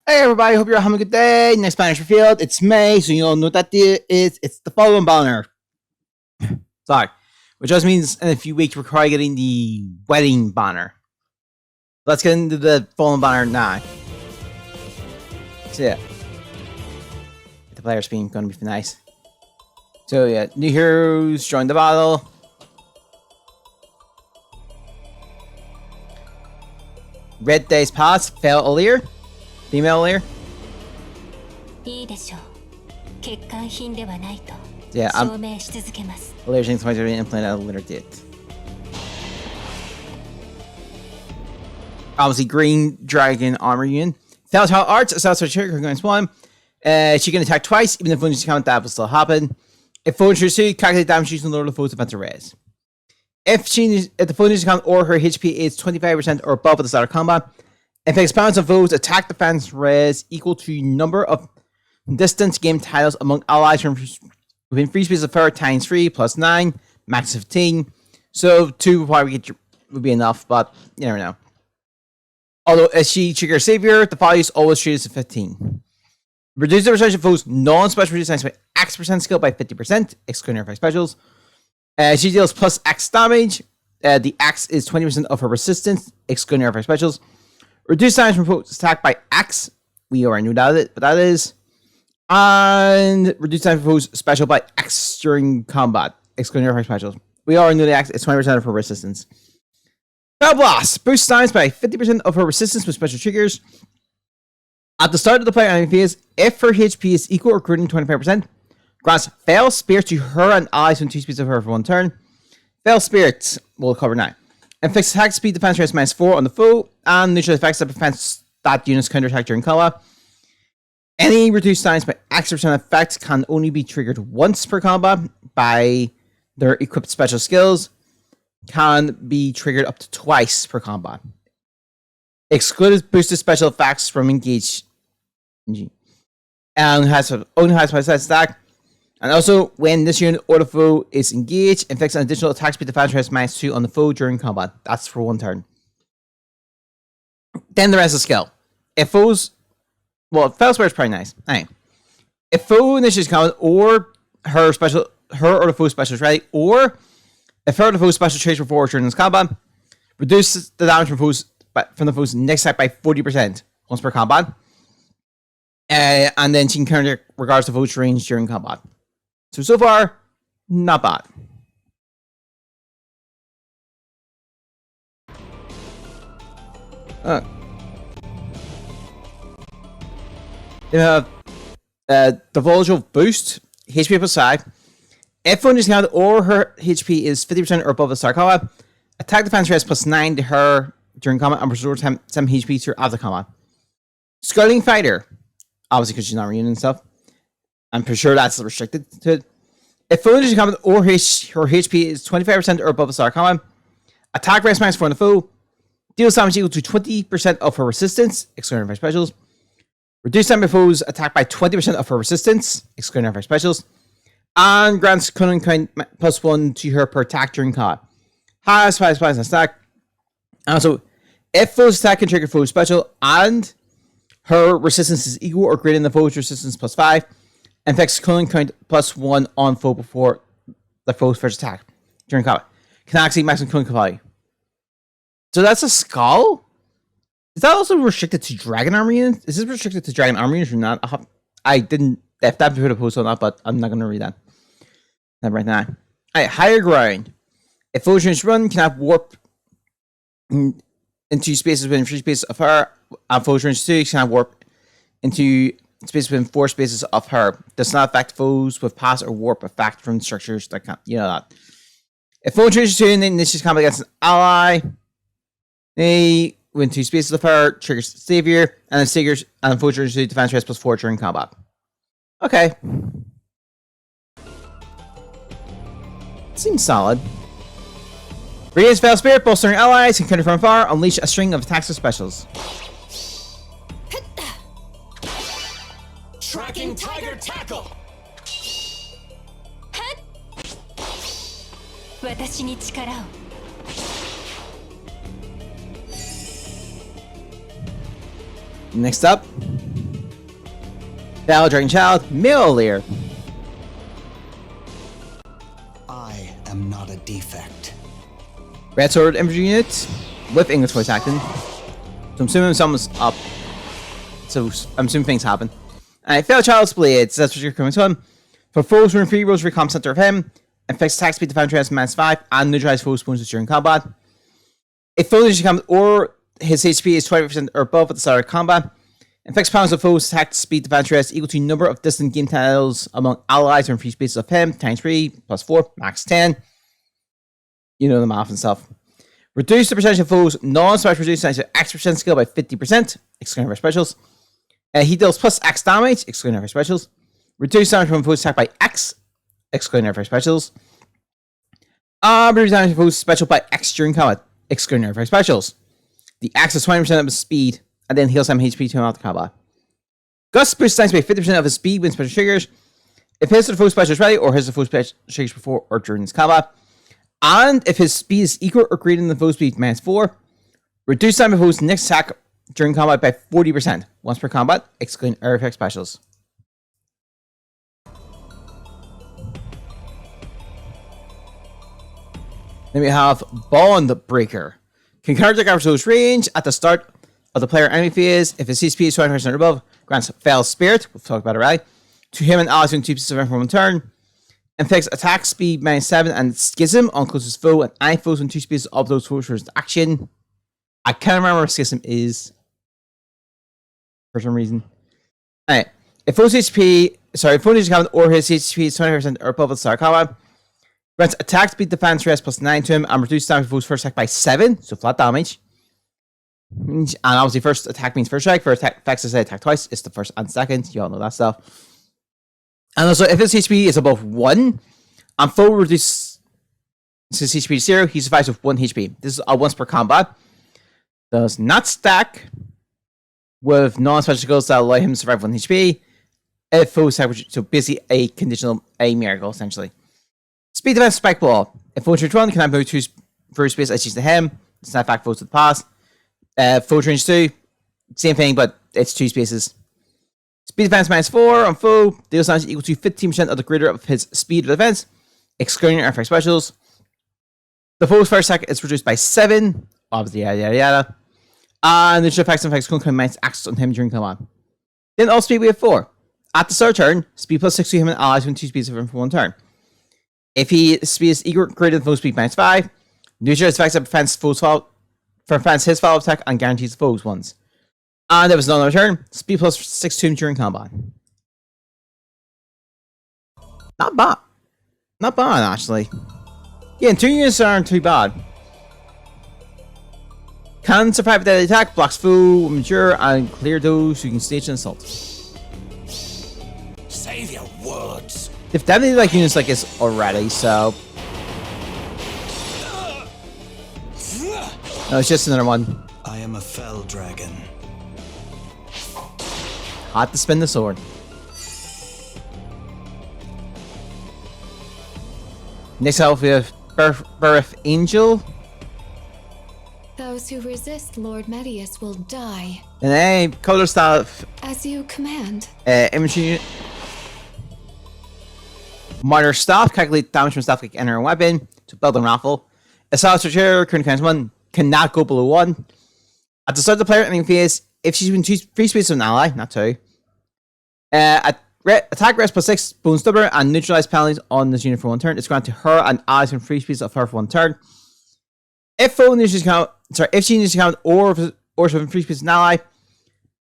Hey everybody, hope you're having a good day. Next Spanish revealed. It's May, so you all know what that day is. It's the following banner. Sorry. Which just means in a few weeks we're probably getting the wedding banner. Let's get into the following banner now. So yeah. The player screen gonna be nice. So yeah, new heroes join the battle. Red days pass, fail earlier. Female layer? Yeah, layer things might be implemented at a later date. Obviously, green dragon armor union. Telltale arts, assault for trigger going one. She can attack twice, even if one count that will still happen. If foe enters 2, calculate damage using the lower the foe's defensive raise. If the foe enters count or her HP is 25% or above at the start of combat, if expands of foes attack defense res equal to number of distance game titles among allies from within free space of her times 3 plus 9, max 15. So 2 would probably would be enough, but you never know. Although as she triggers savior, the value is always treated as 15. Reduce the percentage of foes non-special resistance by X% skill by 50%, excluding her specials. She deals plus X damage. The X is 20% of her resistance, excluding her specials. Reduce damage from foes attack by X. We already knew what that is. And reduce damage from foes special by X during combat, excluding her specials. We already knew the X is 20% of her resistance. Spell Blast. Boost damage by 50% of her resistance with special triggers. At the start of the player enemy phase, if her HP is equal or greater than 25%, grants Fail Spirit to her and allies within 2 speeds of her for 1 turn. Fail Spirit, we'll cover now. Inflicts attack speed defense rate -4 on the foe, and neutral effects that prevents that unit's counterattack during combat. Any reduced damage by X% effect can only be triggered once per combat by their equipped special skills, can be triggered up to twice per combat. Excluded boosted special effects from engage. And only has my set stack. And also, when this unit or the foe is engaged, inflicts an additional attack speed defense rate -2 on the foe during combat. That's for 1 turn. Then the rest of the skill. If foes... Well, Fail Spirit is pretty nice. Anyway. If foe initiates combat, or her or the foe's special is ready, or if her or the foe's special traits were forward during this combat, reduces the damage from the foe's next attack by 40% once per combat. And then she can counter regards to foe's range during combat. So far, not bad. They have the volatile boost, HP plus 5. If one is counted or her HP is 50% or above the start combat, attack defense rate +9 to her during combat and restore 7 HP to her after combat. Sculling Fighter, obviously because she's not reunion and stuff. I'm pretty sure that's restricted to it. If foe enters combat or her HP is 25% or above the start combat, attack rate -4 on the foe, deals damage equal to 20% of her resistance, excluding her specials. Reduce damage foes attack by 20% of her resistance, excluding her specials. And grants cunning kind +1 to her per attack during combat. Has 5 spines and stack. Also, if foes attack can trigger foe's special and her resistance is equal or greater than the foe's resistance +5, inflicts cunning count +1 on foe before the foe's first attack during combat. Can actually maximum cunning value. So that's a skull? Is that also restricted to Dragon Armor units? Is this restricted to Dragon Armor units or not? I didn't. If that put a post on that, but I'm not going to read that. Not right now. Alright, Higher Ground. If foes units run, can have warp into spaces within 3 spaces of her, and foes units 2 can have warp into spaces within 4 spaces of her. Does not affect foes with pass or warp effect from structures that can't, you know that. If foes units 2 and then initiates combat against an ally, they win 2 spaces of her, triggers Savior, and then Saviors and foes units 2 defense rate +4 during combat. Okay. Seems solid. Radiance Fail Spirit, bolstering allies, can counter from afar, unleash a string of attacks or specials. Tracking Tiger Tackle! Next up, Bell Dragon Child, male layer. I am not a defect. Red Sword Infantry Unit with English voice acting. So I'm assuming someone's up. So I'm assuming things happen. Alright, Fail Child's Blades. That's what you're coming to him. For foes who are in free rolls, recomp center of him. Inflicts attack speed, defense rest, -5, and neutralize foes' bonuses during combat. If foes come or his HP is 20% or above at the start of combat, inflicts pounds of foes' attack speed, defense rest equal to number of distant game tiles among allies or in free spaces of him, times 3, plus 4, max 10. You know the math and stuff. Reduce the percentage of foes non-special reduced to X% skill by 50%, excluding our specials. He deals plus X damage, excluding our specials. Reduce damage from foes attack by X, excluding our specials. Reduce damage from foes special by X during combat, excluding our specials. The X is 20% of his speed, and then heals some HP to him after combat. Gus boosts damage by 50% of his speed when special triggers. If his or the foe special is ready, or his or the foe special triggers before or during his combat. And if his speed is equal or greater than the foe speed -4, reduce damage of foe's next attack during combat by 40%, once per combat, excluding air effect specials. Then we have Bond Breaker. Can counter the foe's range at the start of the player enemy phase. If his CP is 20% or above, grants Fell Spirit, we'll talk about it right, to him and allies in 2 pieces of info for 1 turn. Inflicts attack speed -7 and Schism on closest foe and any foes in 2 spaces of those foes for his action. I can't remember where Schism is for some reason. Alright. If foe's HP, or his HP is 20% or above at the start of combat, grants attack speed, defense rest plus 9 to him and reduce damage of foe's first attack by 7, so flat damage. And obviously, first attack means first strike. First attack, effects to say attack twice. It's the first and second. You all know that stuff. And also, if his HP is above 1, and foe reduces his HP to 0, he survives with 1 HP. This is a once per combat. Does not stack with non-special skills that allow him to survive 1 HP. If foe attack, so basically a conditional, a miracle, essentially. Speed defense spike ball. If foe turns 1, can I move 2 first space as she's to him. It's not back foes to the pass. Foe range 2, same thing, but it's 2 spaces. Speed defense -4 on foe, deals damage equal to 15% of the greater of his speed or defense, excluding air effect specials. The foe's first attack is reduced by 7, obviously, yada yada yada. And the effects and effects can commence access on him during combat. Then all speed we have 4. At the start of turn, speed plus 6 to him and allies when 2 speeds of him for 1 turn. If he speed is equal or greater than foe speed -5, neutral effects that prevents his follow-up attack and guarantees the foe's ones. And there was another turn. Speed plus 6 to him during combat. Not bad. Not bad, actually. Yeah, and 2 units aren't too bad. Can survive a deadly attack, blocks foe, mature, and clear those who can stage an assault. Save your words. They've definitely like units like this already, so. No, it's just another one. I am a fell dragon. Hot to spin the sword. Next up we have Birth Angel. Those who resist Lord Medius will die. And a color staff. As you command. Infantry unit. Martyr staff. Calculate damage from staff like enter a weapon. To build and raffle. A solid chair. Current counts 1. Cannot go below 1. At the start of the player ending phase, if she's been 3 spaces of an ally, not 2. Attack rest plus 6, bonus doubler, and neutralize penalties on this unit for 1 turn. It's granted to her and allies from 3 spaces of her for 1 turn. If foe needs count, if she needs to count or from 3 spaces of an ally,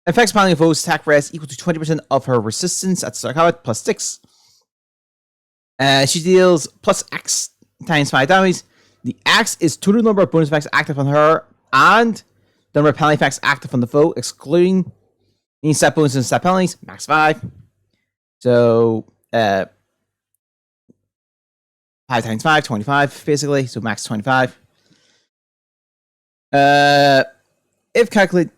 affects penalty of foe's attack rest equal to 20% of her resistance at the start of combat plus 6. She deals plus X times 5 damage. The X is total number of bonus effects active on her and the number of penalty effects active on the foe, excluding any stat bonuses and stat penalties, max 5. So, 5 times 5, 25, basically. So, max 25. If calculate...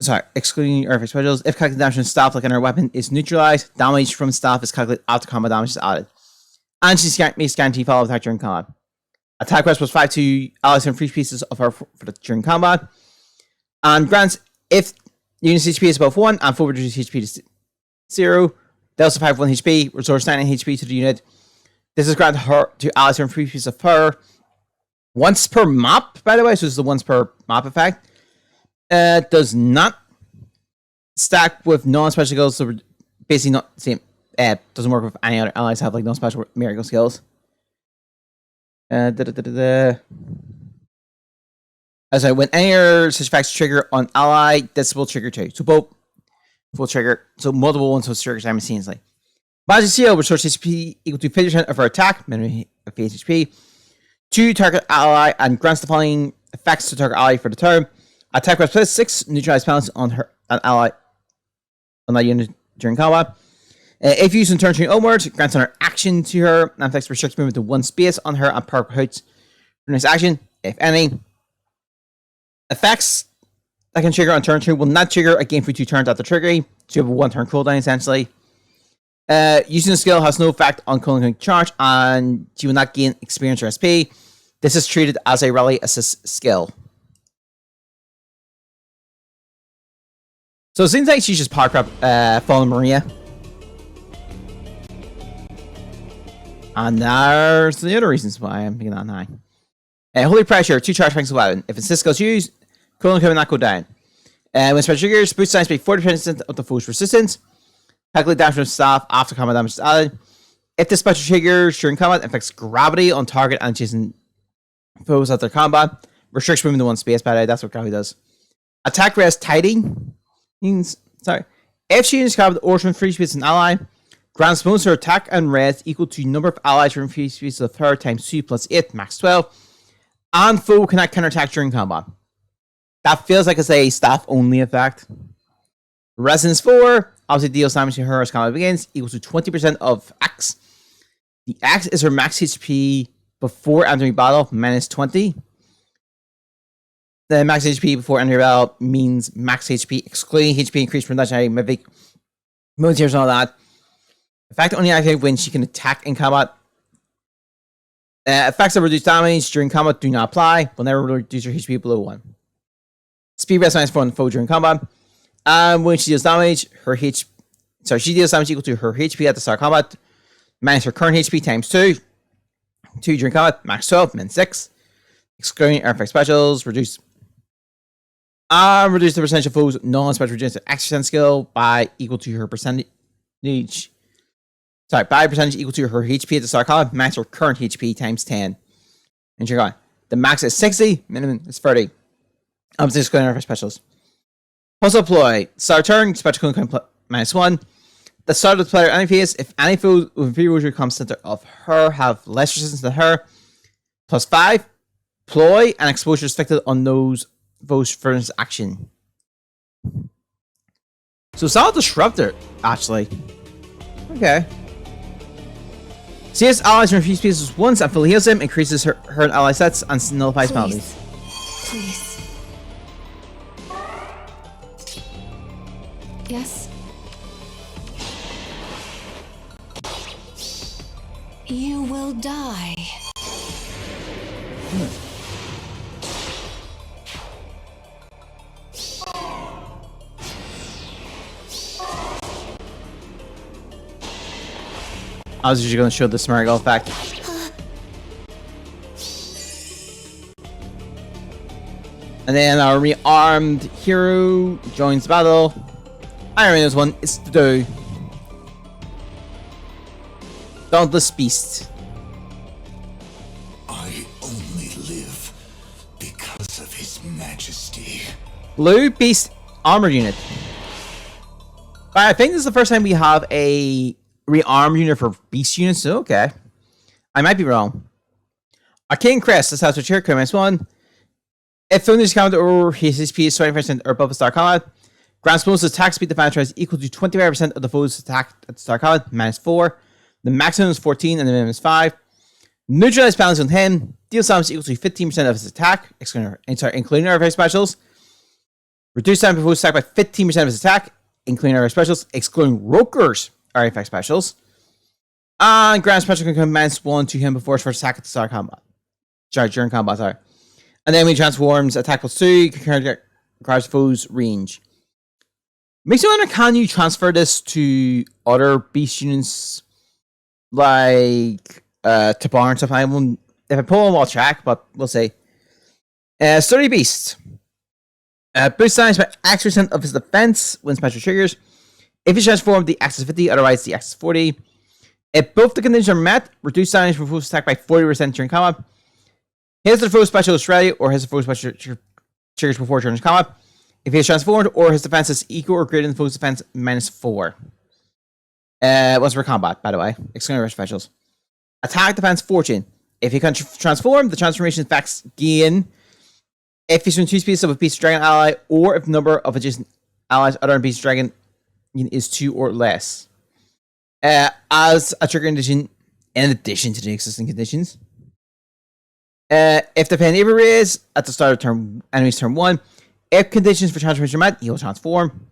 Sorry, excluding air effect specials. If calculated damage from staff like another weapon is neutralized, damage from staff is calculated after combat damage is added. And she makes guarantee follow-up attack during combat. Attack rest plus 5 to allies and free pieces of her during combat. And grants if unit's HP is above 1 and foe reduces HP 0. They also have 1 HP, restores 9 HP to the unit. This is granted her to allies from 3 pieces of her. Once per map, by the way, so this is the once per map effect. Does not stack with non-special skills, so basically not the same. Doesn't work with any other allies have like non-special miracle skills. As I when any other such effects trigger on ally, this will trigger too. So both will trigger. So multiple ones will trigger simultaneously. Magic Seal restores HP equal to 50% of her attack, minimum of HP, to target ally and grants the following effects to target ally for the turn. Attack with +6, neutralize penalties on her an ally on that unit during combat. If used in turn 3 onwards, grants another action to her and affects restricts movement to 1 space on her and perpetuates her next action, if any. Effects that can trigger on turn 2 will not trigger again for 2 turns after triggering, so you have a 1 turn cooldown essentially. Using the skill has no effect on cooldown charge, and she will not gain experience or SP. This is treated as a rally assist skill. So it seems like she's just parked up Fallen Maria. And there's the other reasons why I'm picking that high. Holy Pressure, 2 charge points of weapon. If assist skills used, cooldown will not go down. When special triggers, boost science by 40% of the foe's resistance. Calculate damage from staff after combat damage is added. If the special triggers during combat affects gravity on target and chasing foes after combat, restricts movement to 1 space, by the way, that's what gravity does. Attack rest tiding means, if she uses combat or from 3 space an ally, grants bonus her attack and rest equal to number of allies from 3 spaces of her times 2 plus 8, max 12, and foe cannot counterattack during combat. That feels like it's a staff only effect. Resonance 4, obviously deals damage to her as combat begins, equals to 20% of Axe. The Axe is her max HP before entering battle, minus 20. The max HP before entering battle means max HP, excluding HP increase from legendary, mythic, militaries and all that. Effect only activated when she can attack in combat. Effects that reduce damage during combat do not apply. Will never reduce her HP below 1. Speed rest minus 4 on the foe during combat. And when she deals damage, she deals damage equal to her HP at the start of combat, minus her current HP times 2. 2 during combat, max 12, min 6. Excluding effect specials, reduce the percentage of foes non-special regenerative action skill by equal to her percentage. By percentage equal to her HP at the start of combat, max her current HP times 10. And you're going. The max is 60, minimum is 30. Obviously, excluding effect specials. Also deploy. Start turn, special cooldown minus 1. The start of the player any phase, if any foe with inferior comes center of her have less resistance than her, plus 5. Ploy and exposure restricted on those foes for this action. So it's not a disruptor, actually. Okay. CS allies from refuse pieces once and fully heals him, increases her ally sets, and nullifies penalties. Please. Yes? You will die. I was usually going to show the Smaragd effect. And then our rearmed hero joins the battle. I remember this one. It's to do. Dauntless Beast. I only live because of His Majesty. Blue Beast armor unit. But I think this is the first time we have a rearmed unit for Beast units. So okay. I might be wrong. Arcane Crest. This has a chair minus 1. If Thunder's counter or his HP is 20% or above the start combat, grants bonus attack speed defense is equal to 25% of the foe's attack at the start combat, minus 4. The maximum is 14 and the minimum is 5. Neutralize penalties on him. Deals damage equal to 15% of his attack, including our specials. Reduce damage before attack by 15% of his attack, including our specials, excluding Roker's RFX specials. And grant special can come minus 1 to him before his first attack at the start of combat. During combat, sorry. And then when he transforms, attack plus 2, requires foe's range. Makes me wonder, can you transfer this to other beast units like to bar and stuff? I won't, if I pull them, I'll track, but we'll see. Sturdy Beast. Boost damage by X% of his defense when special triggers. If he's transformed, the X is 50, otherwise the X is 40. If both the conditions are met, reduce damage from foe's attack by 40% during combat. His the foe's special is ready, or his foe's special triggers before turn combat. If he is transformed, or his defense is equal or greater than the foe's defense, -4. Once per combat, by the way. Excluding specials. Attack, defense, fortune. If he can transform, the transformation effects gain. If he's from 2 species of a Beast Dragon ally, or if the number of adjacent allies other than Beast Dragon is 2 or less. As a trigger condition, in addition to the existing conditions. If the pen ever is at the start of enemy's turn 1, if conditions for transformation are met, he will transform.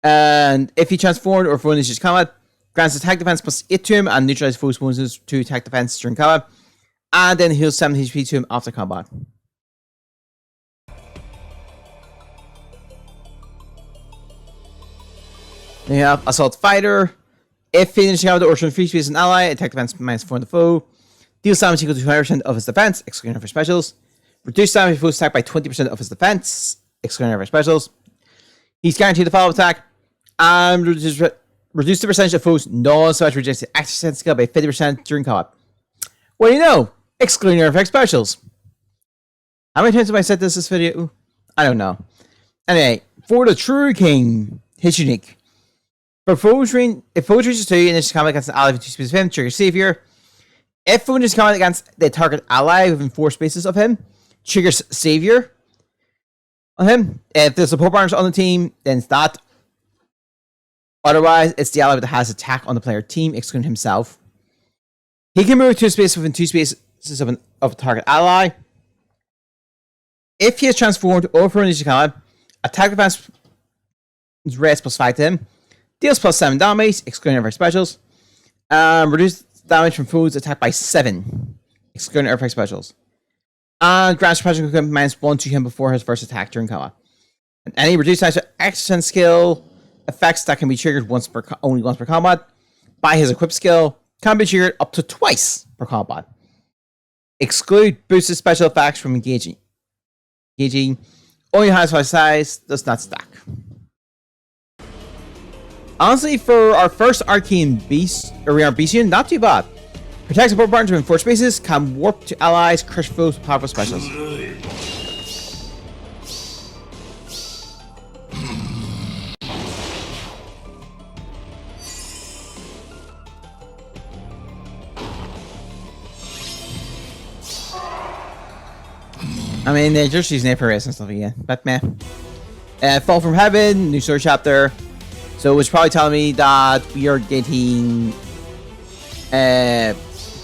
And if he transformed or foe initiates combat, grants attack defense +8 to him and neutralizes foe's bonuses to attack defense during combat. And then heals 7 HP to him after combat. Then you have Assault Fighter. If finishing out the Orchard free space an ally, attack defense -4 on the foe. Deals damage equal to 100% of his defense, excluding for specials. Reduce damage if foe's attack by 20% of his defense, excluding for specials. He's guaranteed the follow-up attack. And reduce the percentage of foes non-special rejected accent skill by 50% during combat. What do you know? Excluding your effect specials. How many times have I said this video? I don't know. Anyway, for the True King, his unique. For foes range, if foes reaches 2 and it's combat against an ally within 2 spaces of him, trigger Savior. If foes is combat against the target ally within 4 spaces of him, triggers Savior on him. If there's support partners on the team, then it's that. Otherwise, it's the ally that has attack on the player team, excluding himself. He can move to a space within 2 spaces of a target ally. If he is transformed over an initiative combat, attack defense rest +5 to him. Deals +7 damage, excluding effect specials. Reduce damage from foes attacked by 7, excluding effect specials. And grants special equipment -1 to him before his first attack during combat. And any reduced damage to action skill effects that can be triggered only once per combat by his equipped skill can be triggered up to twice per combat. Exclude boosted special effects from engaging. Only has 5 size, does not stack. Honestly, for our first Arcane Beast, Beast unit, not too bad. Protects support partners within 4 spaces, can warp to allies, crush foes with powerful specials. I mean, they're just using it for race and stuff again, but meh. Fall from Heaven, new story chapter. So it's probably telling me that we are getting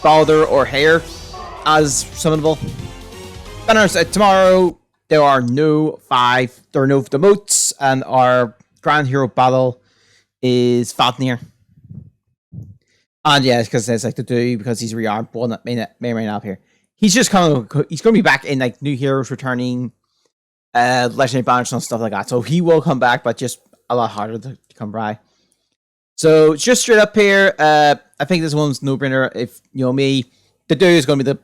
Balder or Hare as summonable. Banners tomorrow. There are no demotes, and our grand hero battle is Fafnir. And yeah, because it's like to do because he's rearmed, well, not may or may not appear. He's just he's going to be back in like new heroes returning, legendary banners and stuff like that. So he will come back, but just a lot harder to come by. So just straight up here, I think this one's no brainer. If you know me, the dude is going to be the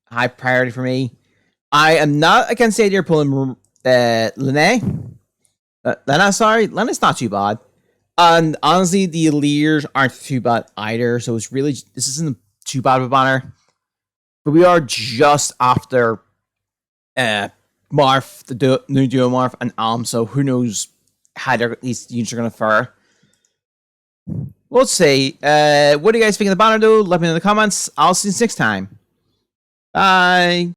high priority for me. I am not against the idea of pulling Lena. Lena's not too bad. And honestly, the leaders aren't too bad either. So it's really, this isn't too bad of a banner. But we are just after Marth, the new duo Marth, and Alm. So who knows how these units are going to fare. We'll see. What do you guys think of the banner though? Let me know in the comments. I'll see you next time. Bye.